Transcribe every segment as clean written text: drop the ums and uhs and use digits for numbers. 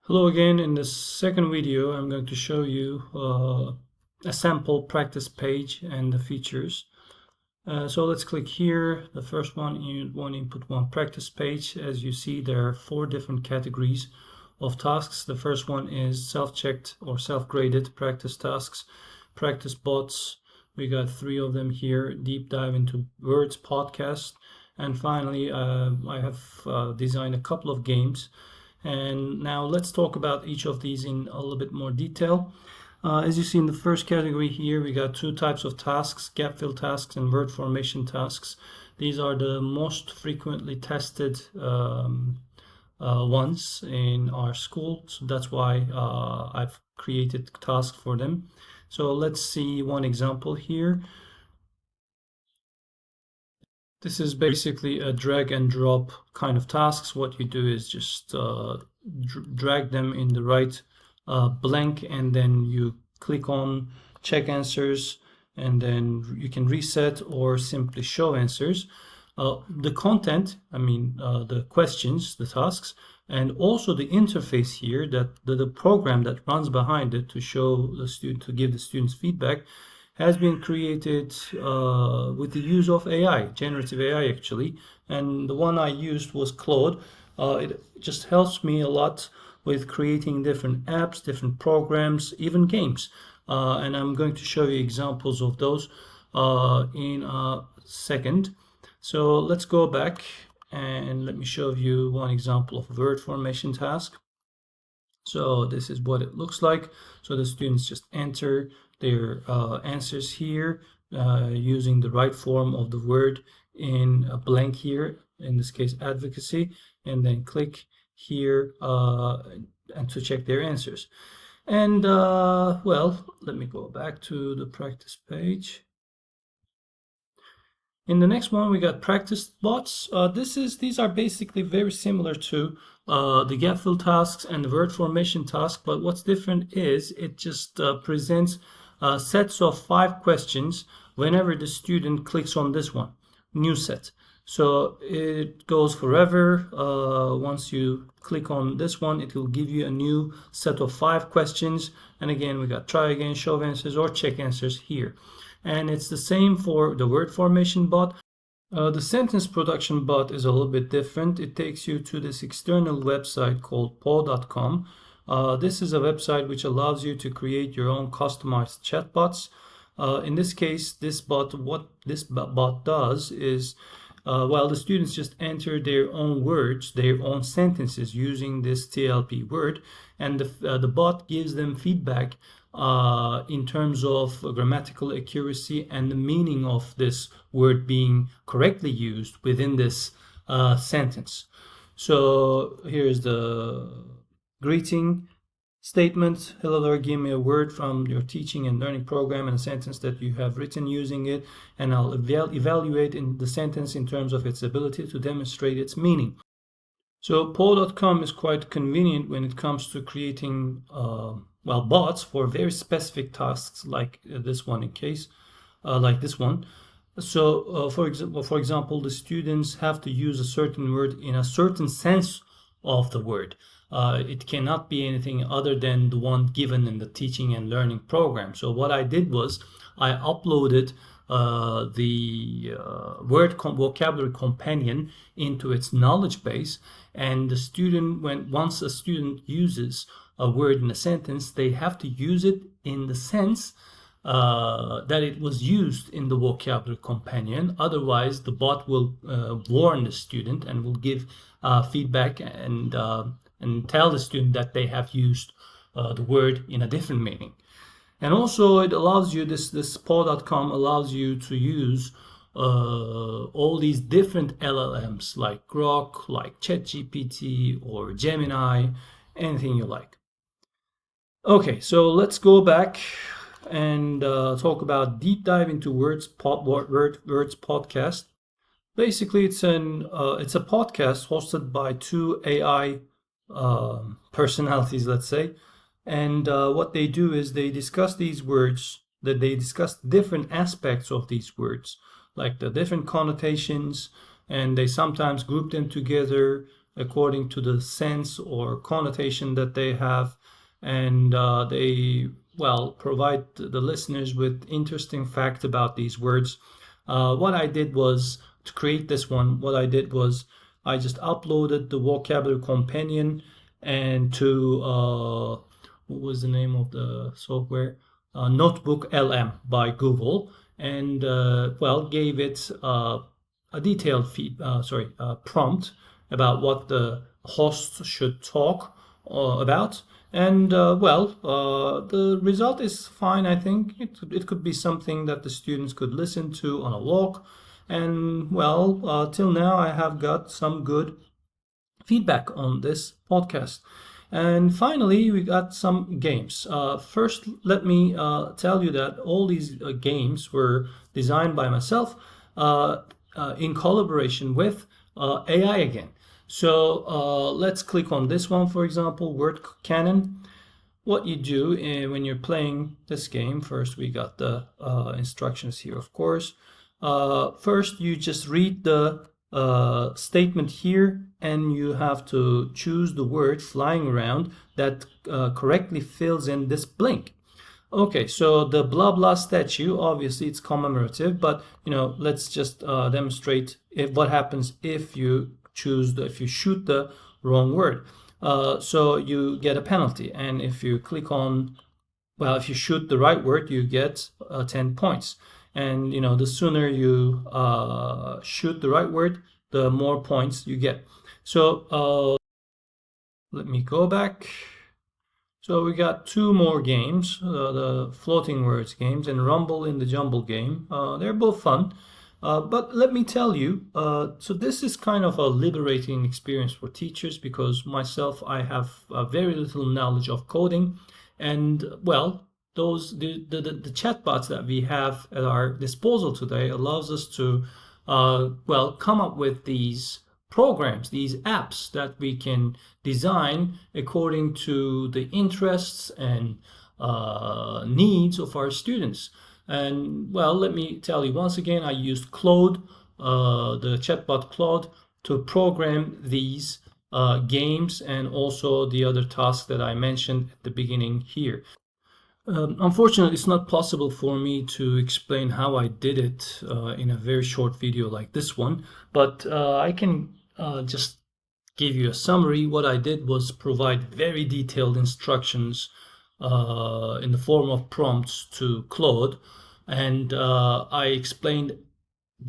Hello again. In this second video, I'm going to show you a sample practice page and the features. So let's click here. The first one, input one practice page. As you see, there are 4 different categories of tasks. The first one is self-checked or self-graded practice tasks, practice bots. We got 3 of them here. Deep dive into words podcast. And finally, I have designed a couple of games. And now let's talk about each of these in a little bit more detail. As you see in the first category here, we got 2 types of tasks, gap fill tasks and word formation tasks. These are the most frequently tested ones in our school, so that's why I've created tasks for them. So let's see one example here. This is basically a drag and drop kind of tasks. What you do is just drag them in the right blank, and then you click on check answers, and then you can reset or simply show answers. The content, the questions, the tasks, and also the interface here, that the program that runs behind it to show the student, to give the students feedback, has been created with the use of AI, generative AI actually, and the one I used was Claude. It just helps me a lot with creating different apps, different programs, even games. And I'm going to show you examples of those in a second. So let's go back and let me show you one example of a word formation task. So this is what it looks like. So the students just enter their answers here using the right form of the word in a blank here, in this case advocacy, and then click here and to check their answers. And well, let me go back to the practice page. In the next one, we got practice bots. These are basically very similar to the gap fill tasks and the word formation task, but what's different is it just presents sets of 5 questions whenever the student clicks on this one, new set. So it goes forever. Once you click on this one, it will give you a new set of 5 questions. And again, we got try again, show answers, or check answers here. And it's the same for the word formation bot. The sentence production bot is a little bit different. It takes you to this external website called po.com. This is a website which allows you to create your own customized chatbots. In this case, what this bot does is, while the students just enter their own words, their own sentences using this TLP word, and the bot gives them feedback in terms of grammatical accuracy and the meaning of this word being correctly used within this sentence. So here's the greeting statement. Hello there, give me a word from your teaching and learning program and a sentence that you have written using it, and I'll evaluate in the sentence in terms of its ability to demonstrate its meaning. So po.com is quite convenient when it comes to creating bots for very specific tasks like this one like this one. So for example, the students have to use a certain word in a certain sense of the word. It cannot be anything other than the one given in the teaching and learning program. So what I did was I uploaded the vocabulary companion into its knowledge base, and the student, once a student uses a word in a sentence, they have to use it in the sense that it was used in the vocabulary companion. Otherwise, the bot will warn the student and will give feedback and tell the student that they have used the word in a different meaning. And also it allows you, this po.com allows you to use all these different LLMs like Grok, like ChatGPT or Gemini, anything you like. Okay, so let's go back and talk about deep dive into words podcast. Basically, it's a podcast hosted by 2 AI personalities, let's say. And what they do is they discuss these words, that they discuss different aspects of these words, like the different connotations, and they sometimes group them together according to the sense or connotation that they have, and they, well, provide the listeners with interesting fact about these words. What I did was, to create this one, what I did was I just uploaded the Vocabulary Companion and to what was the name of the software? Notebook LM by Google, and well, gave it a detailed prompt about what the host should talk about. And the result is fine. I think it could be something that the students could listen to on a walk. And well, till now I have got some good feedback on this podcast. And finally, we got some games. First, let me tell you that all these games were designed by myself in collaboration with AI again. So let's click on this one, for example, word canon. What you do when you're playing this game, first we got the instructions here, of course. First, you just read the statement here, and you have to choose the word flying around that correctly fills in this blank. Okay, so the blah blah statue, obviously it's commemorative, but let's just demonstrate what happens if you shoot the wrong word. So you get a penalty, and if you click on, well, if you shoot the right word, you get 10 points. And the sooner you shoot the right word, the more points you get. So let me go back. So we got two more games, the floating words games and Rumble in the Jumble game. They're both fun. But let me tell you, so this is kind of a liberating experience for teachers, because myself, I have very little knowledge of coding. And well, the chatbots that we have at our disposal today allows us to come up with these programs, these apps that we can design according to the interests and needs of our students. And well, let me tell you once again, I used Claude, the chatbot Claude, to program these games and also the other tasks that I mentioned at the beginning here. Unfortunately, it's not possible for me to explain how I did it in a very short video like this one, but I can just give you a summary. What I did was provide very detailed instructions in the form of prompts to Claude, and I explained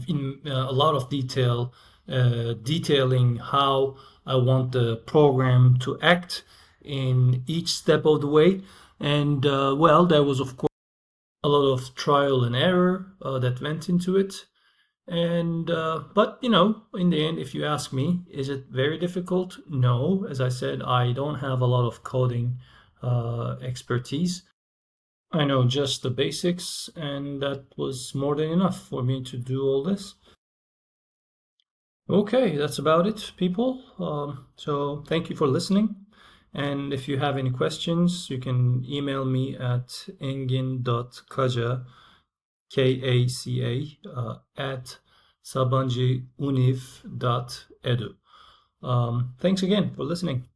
in a lot of detail, detailing how I want the program to act in each step of the way. And well, there was of course a lot of trial and error that went into it. And but in the end, if you ask me, is it very difficult? No. As I said, I don't have a lot of coding expertise. I know just the basics, and that was more than enough for me to do all this. Okay, that's about it, people. So thank you for listening. And if you have any questions, you can email me at engin.kaca, Kaca, at sabancıuniv.edu. Thanks again for listening.